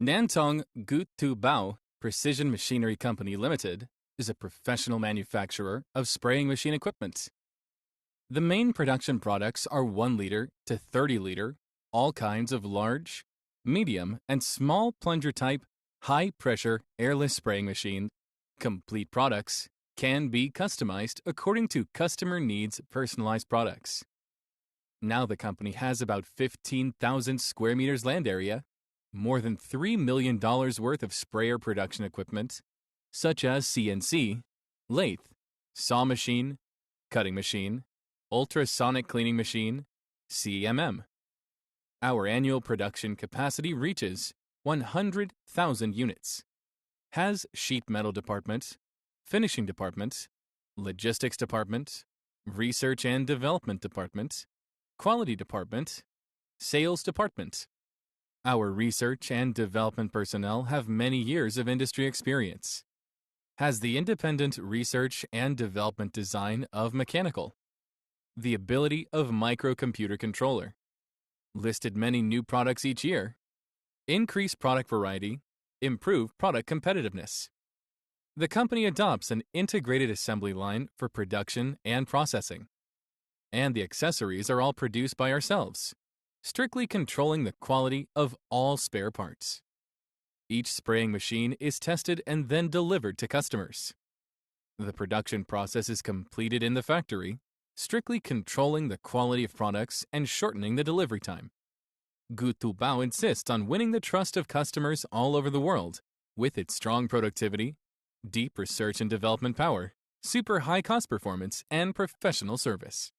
Nantong GuTuBao Precision Machinery Company Limited is a professional manufacturer of spraying machine equipment. The main production products are 1 liter to 30 liter, all kinds of large, medium, and small plunger-type, high-pressure airless spraying machine. Complete products can be customized according to customer needs personalized products. Now the company has about 15,000 square meters land area, more than $3 million worth of sprayer production equipment, such as CNC, lathe, saw machine, cutting machine, ultrasonic cleaning machine, CMM. Our annual production capacity reaches 100,000 units, has sheet metal department, finishing department, logistics department, research and development department, quality department, sales department. Our research and development personnel have many years of industry experience, has the independent research and development design of mechanical, the ability of microcomputer controller, listed many new products each year, increase product variety, improve product competitiveness. The company adopts an integrated assembly line for production and processing, and the accessories are all produced by ourselves, strictly controlling the quality of all spare parts. Each spraying machine is tested and then delivered to customers. The production process is completed in the factory, strictly controlling the quality of products and shortening the delivery time. GuTuBao insists on winning the trust of customers all over the world with its strong productivity, deep research and development power, super high cost performance, and professional service.